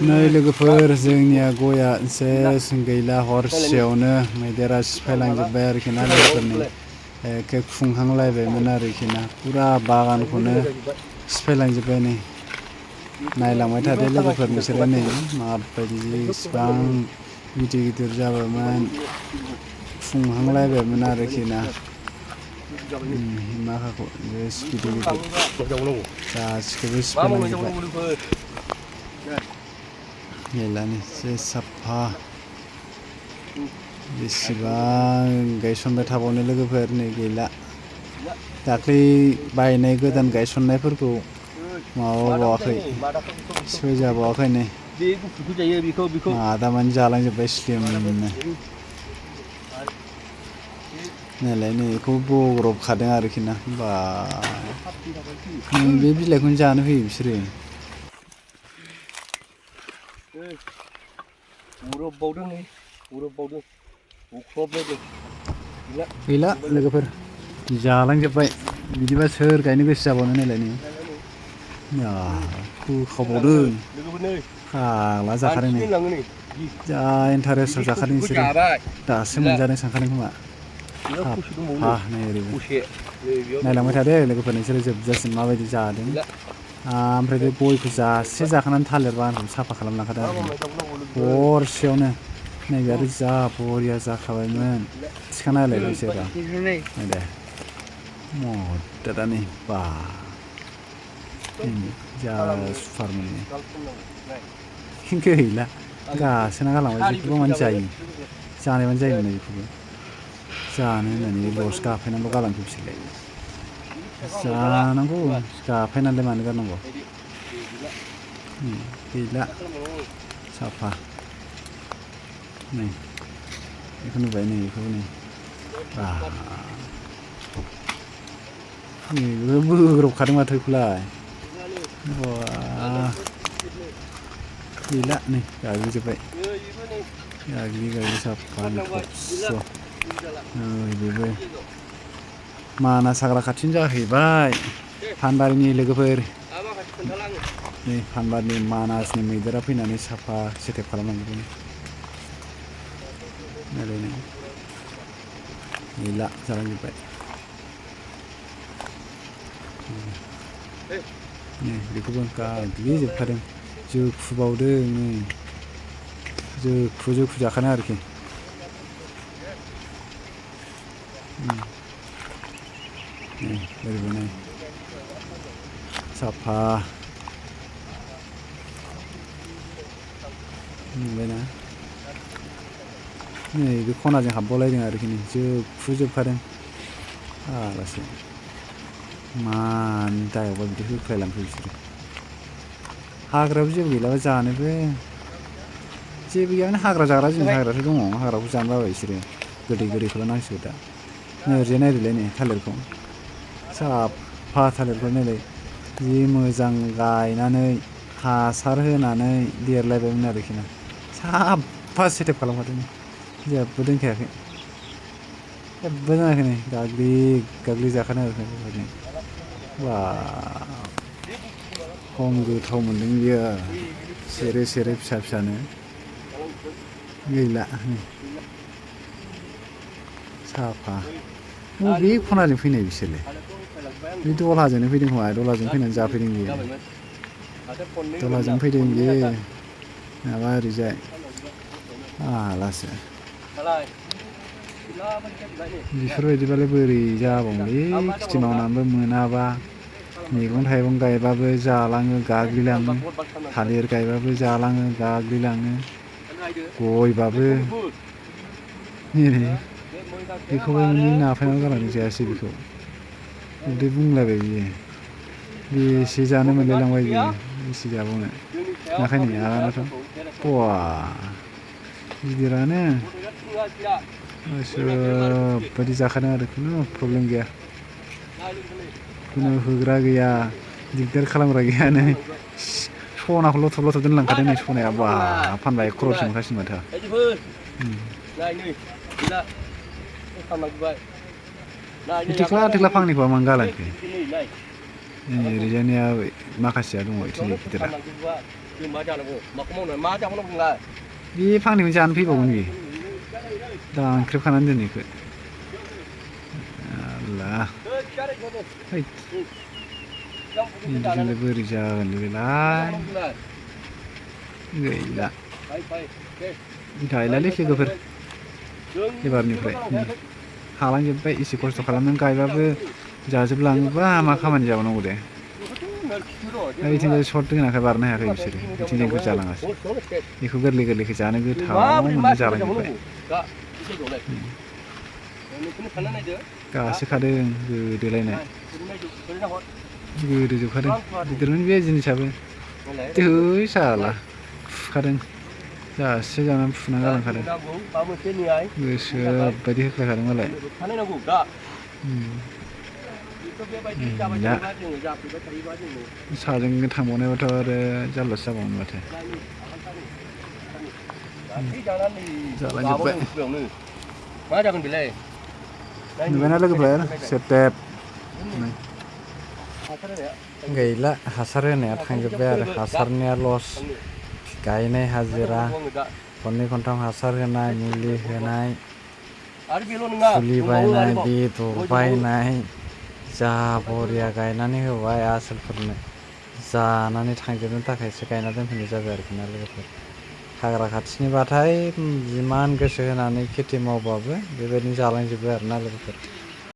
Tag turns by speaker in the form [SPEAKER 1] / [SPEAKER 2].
[SPEAKER 1] नै लोगोफोर जोंनिया गया सेस गैला हरसेयावनो मैदेरा सिफायलांजोब्बाय आरोखि ना लोगोफोरनि एखे खुंहांलायबायमोन आरोखि ना फुरा बागानखौनो सिफायलांजोब्बाय नै नायलांबाय थादो लोगोफोर नोंसोरो नै माबायदि इसिबां गिदिर गिदिर जाबायमोन खुंहांलायबायमोन आरोखि ना माखाखौ बेस गिदिर गिदिर गासिखौबो सिफायलांजोब्बाय गैलानो एसे साफा बेसेबां गायसनबाय थाबावनो लोगोफोर नै गैला दाख्लै बायनाय गोदान गायसननायफोरखौ माबाबावाखै सिफायजाबावाखै नै मादामानि जालांजोब्बाय स्लिमनो नायलाय नै बेखौ बग्रबखादों आरोखि ना बा बे बिलाइखौनो जानो होयो बिसोरो गैला लोगोफोर जालांजोब्बाय बिदिबा सोर गायनो गोसो जाबावनो नायलाय नै होखाबावदों फाग्ला जाखादों नै जा इन्टारेस्टआव जाखादों बिसोरो दासो मोनजादों सानखादों खोमा नै ओरैबो नायलांबाय थादो लोगोफोर नोंसोरो जोबजासिम माबायदि जादों ओमफ्राय बे गयखौ जासे जाखांनानै थालिर बागानखौ साफा खालामलांखादों आरो हरसेयावनो नैबे आरो जा बरिया जाखाबायमोन थिखांना होलाय नोंसोर दे मददा नै बा जा सुपारमोन गैला गासोना गालांबाय बेखौबो मानो जायो जानायबानो जायोमोन बेखौबो जानो होननानै लस गाफायनानैल' गालांखो बिसोरलाय जानांगौ गाफायनानैलाय मानो गारनांगौ गैला साफा नै बेखौ नुबाय नै बेखौबो नै बोग्रबखादों माथो बेखौलाय गैला नै गाग्लिजोब्बाय गाग्लि साफानो थबस्र' बेबो मानास हाग्रा खाथिनि जाहैबाय फानबारिनि लोगोफोर नै फानबारिनि मानासनि मैदेरा फैनानै साफा सेटेप खालामलांजोबबाय नायलाय नै गैला जालांजोब्बाय नै बेखौबो गाग्लिजोबखादों जोखुबावदों नै जोखु जाखादों आरोखि नै ओरैबो नै साफा नुबायना नै बे खनाजों हाबबावलायदों आरोखि नै जोबखादों आलासि मानि दायावबा बिदि होख्लायलांखो बिसोरो हाग्रायाव जेबो गैलाबा जानोबो जेबो गैयानो हाग्रा जाग्रा जिनिस हाग्रासो दङ हाग्राखौ जानो बाबाय बिसोरो गोदैखौल' नांसिगौ दा नै ओरैजाय नायदोलाय नै थालिरखौ साफा थालिरखौ नायलाय जि मोजां गायनानै हासार होनानै देरलायबायमोन आरोखि ना साफा सेटेप खालामखादों जेबो दोनखायाखै जेबो जायाखै नै गाग्लि जाखादों आरोखि बा खम गोथाव मोनदों बियो सेरे फिसा फिसानो गैला साफा बे खनाजों फैनाय बिसोरलाय बे दलहाजोंनो फैदों खोमा दलहाजों फैनानै जाफैदों बियो दलहाजों फैदों बियो माबा ओरैजाय आलासि बेफोरबायदिबालाय बोरै जाबावलै खेथि मावनानैबो मोनाबा मैगं थाइगं गायबाबो जालाङो गाग्लिलाङो थालिर गायबाबो जालाङो गाग्लिलाङो गयबाबो बेखौबो नाफामाव गालांनो जायासै बेखौ बिदि बुंलायबाय बियो बेसे जानो मोनलायलांबाय बियो बेसे जाबावनो ओंखायनो आगानाथ' बा गिदिरानो ओरैबायदि जाखादों आरो खुनु प्रब्लेम गैया खुनु होग्रा गैया दिगदार खालामग्रा गैया नै सनाखौ लथब दोनलांखादों नै सनाया बा फानबा 1 crore मोनखासिगोन माथो थेख्ला फांनैखौ मानो गालांखो ओरैजायनिया माखासेया दङ इथिंजाय गिदिरा बे फांनैखौनो जानो फैबावगोन बियो दानख्रेबखानानै दोन इखो आल्ला हैद बिदिजोंलाय बोरै जागोन बेलाय गैला गायलालै लोगोफोर एबारनिफ्राय हालांजोब्बाय एसे खस्थ' खालामनानै गायबाबो जाजोबलाङोबा मा खामानि जाबावनांगौ दे इथिंजाय सर्ट दोनाखै बारनो हायाखै बिसोरो इथिंजायखौ जालाङासै बेखौ गोरलै गोरलैखौ जानो गोथाव मोननो जालांजोब्बाय गासोखादों गोदोलायनाय गोदोजोबखादों गिदिरमोन बे जिनिसाबो थै साला फुखादों जासे जानानै फुना गालांखादों गोसो बायदि होख्लायखादों मालाय गैला साजों थांबावनायबाथ' आरो जारलासो जाबावगोन माथो जालांजोब्बाय नुबायना लोगोफोर सेटेप गैला हासार होनाया थांजोब्बाय आरो हासारनिया लस गायनाय हाजिरा खननै खनथाम हासार होनाय मुलि होनाय फुलि बायनाय बेदर बायनाय जा बरिया गायनानै होबाय आसोलफोरनो जानानै थांजोबनो थाखायसो गायना दोनफैनाय जाबाय आरोखि ना लोगोफोर हाग्रा खाथिनिबाथाय जिमान गोसो होनानै खेथि मावबाबो बेबायदिनो जालांजोबो आरोना लोगोफोर